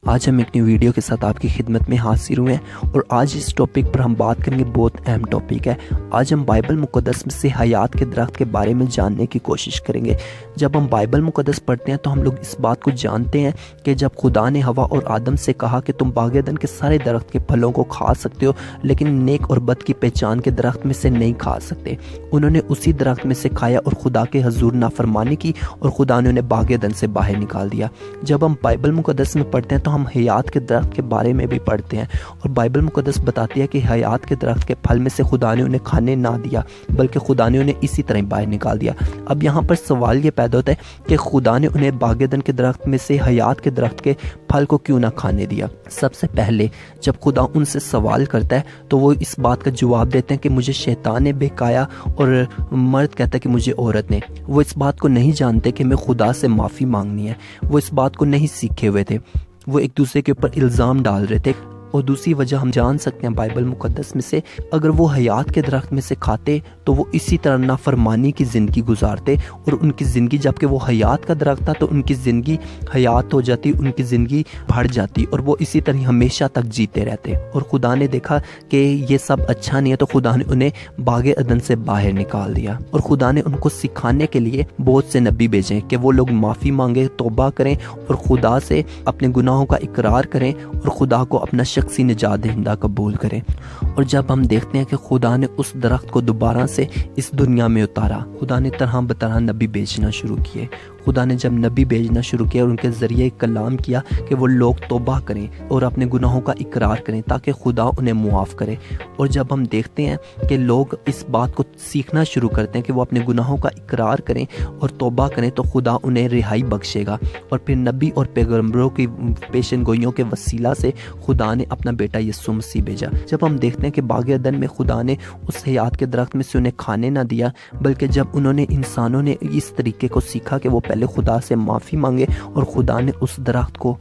آج ہم ایک نئی ویڈیو کے ساتھ آپ کی خدمت میں حاضر ہوئے ہیں اور آج اس ٹاپک پر ہم بات کریں گے. بہت اہم ٹاپک ہے. آج ہم بائبل مقدس میں سے حیات کے درخت کے بارے میں جاننے کی کوشش کریں گے. جب ہم بائبل مقدس پڑھتے ہیں تو ہم لوگ اس بات کو جانتے ہیں کہ جب خدا نے ہوا اور آدم سے کہا کہ تم باغ عدن کے سارے درخت کے پھلوں کو کھا سکتے ہو لیکن نیک اور بد کی پہچان کے درخت میں سے نہیں کھا سکتے، انہوں نے اسی درخت میں سے کھایا اور خدا کے حضور نافرمانی کی اور خدا نے انہیں باغ عدن سے باہر نکال دیا. جب ہم بائبل مقدس میں پڑھتے ہیں تو ہم حیات کے درخت کے بارے میں بھی پڑھتے ہیں اور بائبل مقدس بتاتی ہے کہ حیات کے درخت کے پھل میں سے خدا نے انہیں کھانے نہ دیا بلکہ خدا نے انہیں اسی طرح باہر نکال دیا. اب یہاں پر سوال یہ پیدا ہوتا ہے کہ خدا نے انہیں باغ عدن کے درخت میں سے حیات کے درخت کے پھل کو کیوں نہ کھانے دیا؟ سب سے پہلے جب خدا ان سے سوال کرتا ہے تو وہ اس بات کا جواب دیتے ہیں کہ مجھے شیطان نے بہکایا اور مرد کہتا ہے کہ مجھے عورت نے. وہ اس بات کو نہیں جانتے کہ میں خدا سے معافی مانگنی ہے، وہ اس بات کو نہیں سیکھے ہوئے تھے، وہ ایک دوسرے کے اوپر الزام ڈال رہے تھے. اور دوسری وجہ ہم جان سکتے ہیں بائبل مقدس میں سے، اگر وہ حیات کے درخت میں سے کھاتے تو وہ اسی طرح نافرمانی کی زندگی گزارتے اور ان کی زندگی، جبکہ وہ حیات کا درخت تھا تو ان کی زندگی حیات ہو جاتی، ان کی زندگی بڑھ جاتی اور وہ اسی طرح ہمیشہ تک جیتے رہتے. اور خدا نے دیکھا کہ یہ سب اچھا نہیں ہے تو خدا نے انہیں باغ عدن سے باہر نکال دیا اور خدا نے ان کو سکھانے کے لیے بہت سے نبی بھیجے کہ وہ لوگ معافی مانگے، توبہ کریں اور خدا سے اپنے گناہوں کا اقرار کریں اور خدا کو اپنا شخصی نجات دہندہ قبول کریں. اور جب ہم دیکھتے ہیں کہ خدا نے اس درخت کو دوبارہ سے اس دنیا میں اتارا، خدا نے طرح بطرح نبی بھیجنا شروع کیے. خدا نے جب نبی بھیجنا شروع کیا اور ان کے ذریعے کلام کیا کہ وہ لوگ توبہ کریں اور اپنے گناہوں کا اقرار کریں تاکہ خدا انہیں معاف کرے. اور جب ہم دیکھتے ہیں کہ لوگ اس بات کو سیکھنا شروع کرتے ہیں کہ وہ اپنے گناہوں کا اقرار کریں اور توبہ کریں تو خدا انہیں رہائی بخشے گا. اور پھر نبی اور پیغمبروں کی پیشن گوئیوں کے وسیلہ سے خدا نے اپنا بیٹا یسوع مسیح بھیجا. جب ہم دیکھتے ہیں کہ باغ عدن میں خدا نے اس حیات کے درخت میں سے انہیں کھانے نہ دیا بلکہ جب انسانوں نے اس طریقے کو سیکھا کہ وہ پہلے خدا سے معافی مانگے اور خدا نے اس درخت کو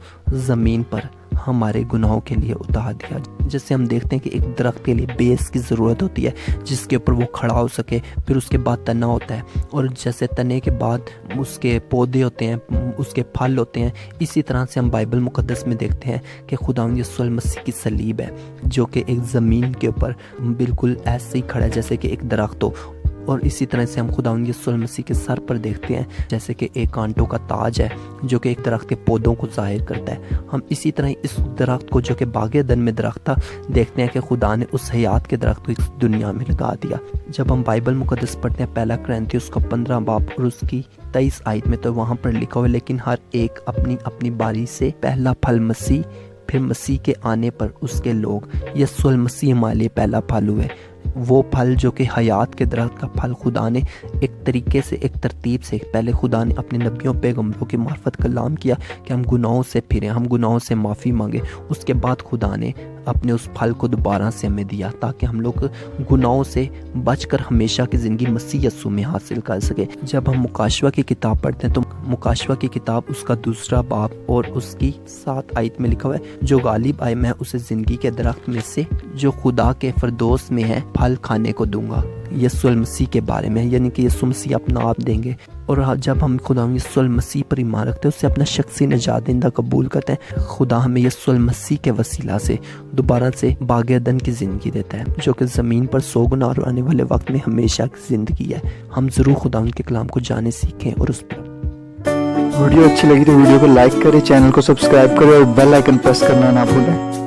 زمین پر ہمارے گناہوں کے لیے اتار دیا. جیسے ہم دیکھتے ہیں کہ ایک درخت کے لیے بیس کی ضرورت ہوتی ہے جس کے اوپر وہ کھڑا ہو سکے، پھر اس کے بعد تنا ہوتا ہے اور جیسے تنے کے بعد اس کے پودے ہوتے ہیں، اس کے پھل ہوتے ہیں. اسی طرح سے ہم بائبل مقدس میں دیکھتے ہیں کہ خداوند یسوع المسیح کی صلیب ہے جو کہ ایک زمین کے اوپر بالکل ایسے ہی کھڑا ہے جیسے کہ ایک درخت ہو. اور اسی طرح سے ہم خداوند یسوع المسیح کے سر پر دیکھتے ہیں جیسے کہ ایک کانٹوں کا تاج ہے جو کہ ایک درخت کے پودوں کو ظاہر کرتا ہے. ہم اسی طرح اس درخت کو جو کہ باغ عدن میں درخت تھا دیکھتے ہیں کہ خدا نے اس حیات کے درخت کو اس دنیا میں لگا دیا. جب ہم بائبل مقدس پڑھتے ہیں پہلا کرنتھیوس کا 15 باب اور اس کی 23 آیت میں تو وہاں پر لکھا ہوا ہے لیکن ہر ایک اپنی اپنی باری سے پہلا پھل مسیح، پھر مسیح کے آنے پر اس کے لوگ. یسوع المسیح ہمارے لیے پہلا پھل ہوئے. وہ پھل جو کہ حیات کے درخت کا پھل خدا نے ایک طریقے سے، ایک ترتیب سے پہلے خدا نے اپنے نبیوں پیغمبروں کی معرفت کلام کیا کہ ہم گناہوں سے پھریں، ہم گناہوں سے معافی مانگیں. اس کے بعد خدا نے اپنے اس پھل کو دوبارہ سے ہمیں دیا تاکہ ہم لوگ گناہوں سے بچ کر ہمیشہ کی زندگی مسیح یسوع میں حاصل کر سکے. جب ہم مکاشوہ کی کتاب پڑھتے ہیں تو مکاشوہ کی کتاب اس کا 2 باب اور اس کی 7 آیت میں لکھا ہوا ہے جو غالب آئے میں اسے زندگی کے درخت میں سے جو خدا کے فردوس میں ہے پھل کھانے کو دوں گا. یسوع المسیح کے بارے میں، یعنی کہ یسوع مسیح اپنا آپ دیں گے. اور جب ہم خدا یسوع المسیح پر ایمان رکھتے ہیں، اس سے اپنا شخصی نجات دہندہ قبول کرتے ہیں، خدا ہمیں یسوع المسیح کے وسیلہ سے دوبارہ سے باغ عدن کی زندگی دیتا ہے جو کہ زمین پر 100 گنا اور آنے والے وقت میں ہمیشہ کی زندگی ہے. ہم ضرور خدا ان کے کلام کو جانے سیکھیں اور اس پر. ویڈیو اچھی لگی تو ویڈیو کو لائک کریں، چینل کو سبسکرائب کریں اور بیل آئیکن پریس کرنا نہ بھولیں.